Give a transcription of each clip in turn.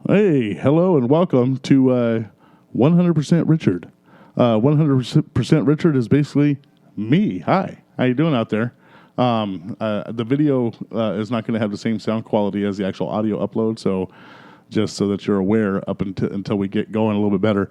Hey, hello, and welcome to 100% Richard. 100% Richard is basically me. Hi, how you doing out there? The video is not going to have the same sound quality as the actual audio upload, so just so that you're aware up until we get going a little bit better.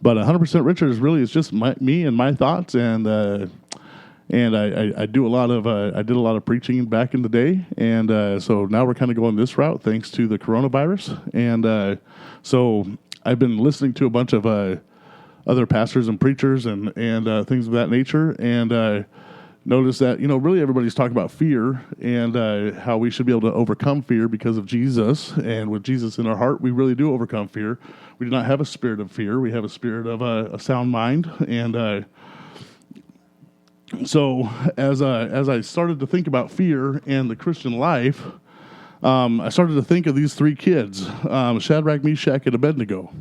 But 100% Richard is just me and my thoughts, and I do a lot of I did a lot of preaching back in the day, and so now we're kind of going this route thanks to the coronavirus, and so I've been listening to a bunch of other pastors and preachers and things of that nature, and notice that really everybody's talking about fear and how we should be able to overcome fear because of Jesus, and with Jesus in our heart, we really do overcome fear. We do not have a spirit of fear; we have a spirit of a sound mind, and so as I started to think about fear and the Christian life, I started to think of these three kids, Shadrach, Meshach, and Abednego,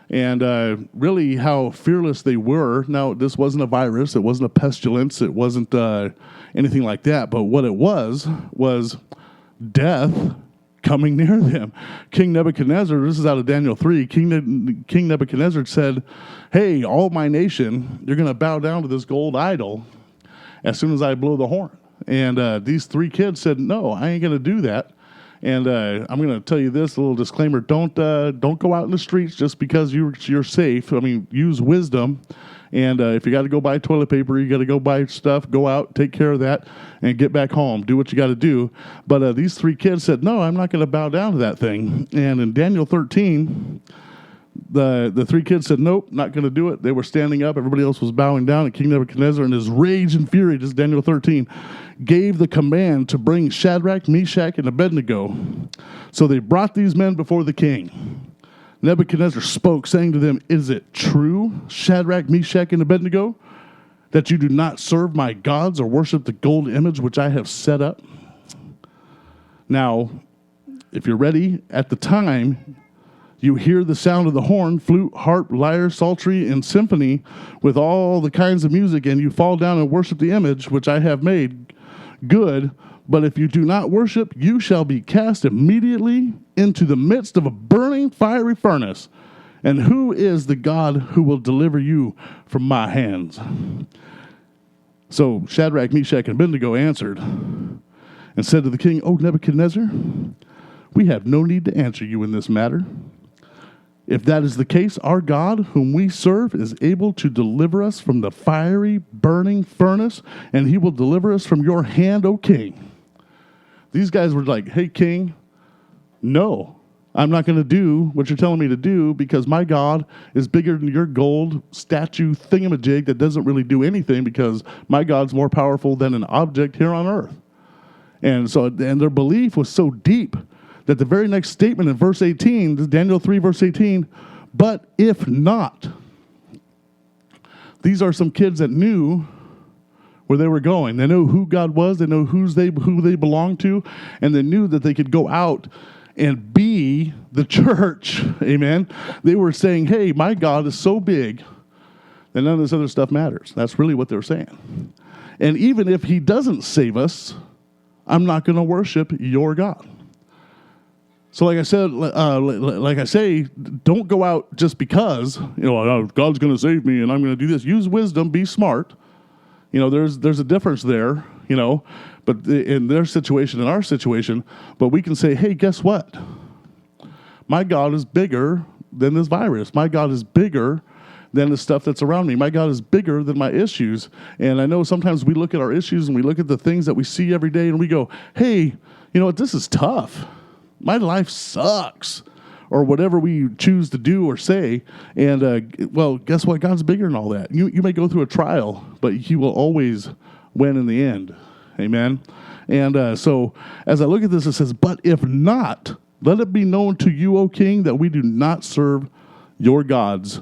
and really how fearless they were. Now, this wasn't a virus. It wasn't a pestilence. It wasn't anything like that. But what it was death coming near them. King Nebuchadnezzar, this is out of Daniel 3, King Nebuchadnezzar said, "Hey, all my nation, you're going to bow down to this gold idol as soon as I blow the horn." And these three kids said, "No, I ain't going to do that." And I'm going to tell you this, a little disclaimer: don't go out in the streets just because you're safe. I mean, use wisdom. And if you got to go buy toilet paper, you got to go buy stuff, go out, take care of that, and get back home. Do what you got to do. But these three kids said, "No, I'm not going to bow down to that thing." And in Daniel 13, the three kids said, "Nope, not going to do it." They were standing up. Everybody else was bowing down. And King Nebuchadnezzar, in his rage and fury, this is Daniel 13, gave the command to bring Shadrach, Meshach, and Abednego. So they brought these men before the king. Nebuchadnezzar spoke, saying to them, "Is it true, Shadrach, Meshach, and Abednego, that you do not serve my gods or worship the gold image which I have set up?" Now, if you're ready, at the time, you hear the sound of the horn, flute, harp, lyre, psaltery, and symphony with all the kinds of music, and you fall down and worship the image which I have made. Good, but if you do not worship, you shall be cast immediately into the midst of a burning fiery furnace. And who is the God who will deliver you from my hands? So Shadrach, Meshach, and Abednego answered and said to the king, "O Nebuchadnezzar, we have no need to answer you in this matter. If that is the case, our God, whom we serve, is able to deliver us from the fiery, burning furnace, and he will deliver us from your hand, O king." These guys were like, "Hey, king, no, I'm not going to do what you're telling me to do because my God is bigger than your gold statue thingamajig that doesn't really do anything because my God's more powerful than an object here on earth." And their belief was so deep that the very next statement in verse 18, this is Daniel 3, verse 18, "But if not," these are some kids that knew where they were going. They knew who God was. They knew who they belonged to, and they knew that they could go out and be the church. Amen. They were saying, "Hey, my God is so big that none of this other stuff matters." That's really what they were saying. And even if he doesn't save us, I'm not going to worship your God. So like I say, don't go out just because, God's going to save me and I'm going to do this. Use wisdom, be smart. There's a difference there, but in their situation and our situation, but we can say, "Hey, guess what? My God is bigger than this virus. My God is bigger than the stuff that's around me. My God is bigger than my issues." And I know sometimes we look at our issues and we look at the things that we see every day and we go, "Hey, you know what? This is tough. My life sucks," or whatever we choose to do or say. And, well, guess what? God's bigger than all that. You may go through a trial, but he will always win in the end. Amen? And so as I look at this, it says, "But if not, let it be known to you, O king, that we do not serve your gods,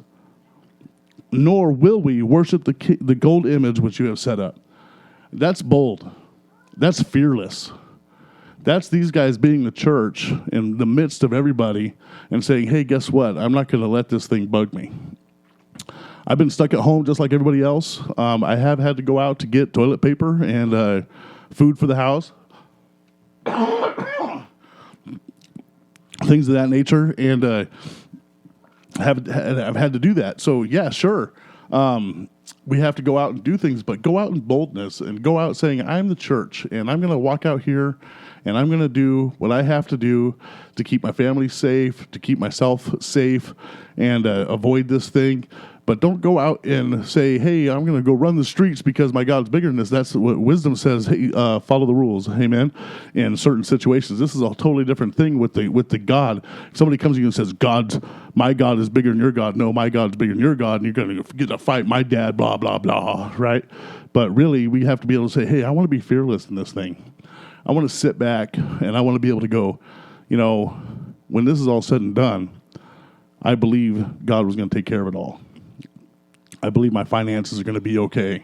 nor will we worship the gold image which you have set up." That's bold. That's fearless. That's these guys being the church in the midst of everybody and saying, "Hey, guess what? I'm not going to let this thing bug me." I've been stuck at home just like everybody else. I have had to go out to get toilet paper and food for the house. things of that nature, and I've had to do that. So yeah, sure. We have to go out and do things, but go out in boldness and go out saying, I'm the church, and I'm going to walk out here, and I'm going to do what I have to do to keep my family safe, to keep myself safe, and avoid this thing. But don't go out and say, hey, I'm going to go run the streets because my God's bigger than this. That's what wisdom says. Hey, follow the rules. Amen. In certain situations, this is a totally different thing with the God. If somebody comes to you and says, my God is bigger than your God. No, my God's bigger than your God, and you're going to get to fight my dad, blah, blah, blah, right? But really, we have to be able to say, hey, I want to be fearless in this thing. I want to sit back, and I want to be able to go, when this is all said and done, I believe God was going to take care of it all. I believe my finances are going to be okay.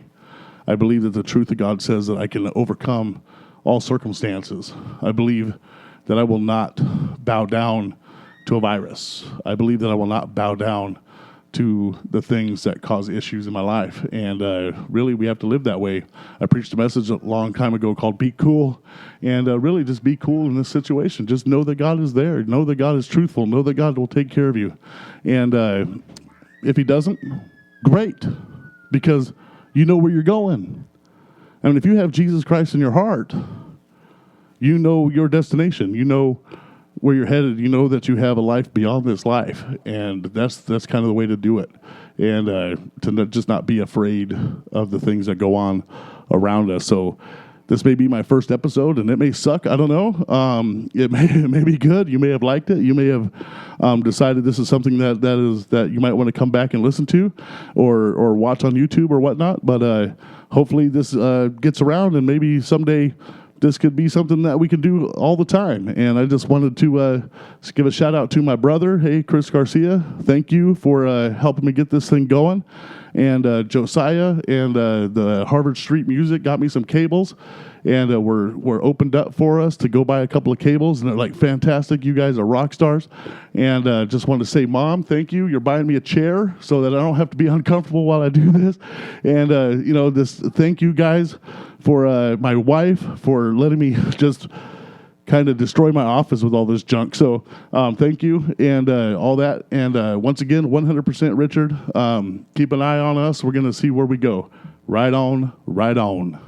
I believe that the truth of God says that I can overcome all circumstances. I believe that I will not bow down to a virus. I believe that I will not bow down to the things that cause issues in my life. And really, we have to live that way. I preached a message a long time ago called Be Cool. And really, just be cool in this situation. Just know that God is there. Know that God is truthful. Know that God will take care of you. And if he doesn't, great, because you know where you're going. I mean, if you have Jesus Christ in your heart, you know your destination. You know where you're headed. You know that you have a life beyond this life, and that's kind of the way to do it. And to just not be afraid of the things that go on around us. So this may be my first episode, and it may suck. I don't know. It may be good. You may have liked it. You may have decided this is something that you might want to come back and listen to, or watch on YouTube or whatnot. But hopefully this gets around, and maybe someday this could be something that we can do all the time. And I just wanted to give a shout out to my brother. Hey, Chris Garcia, thank you for helping me get this thing going. And Josiah and the Harvard Street Music got me some cables, and were opened up for us to go buy a couple of cables, and they're like, fantastic, you guys are rock stars. And just wanted to say, Mom, thank you. You're buying me a chair so that I don't have to be uncomfortable while I do this. And thank you guys for my wife for letting me just kind of destroy my office with all this junk. So thank you, and all that. And once again, 100% Richard. Keep an eye on us. We're going to see where we go. Right on, right on.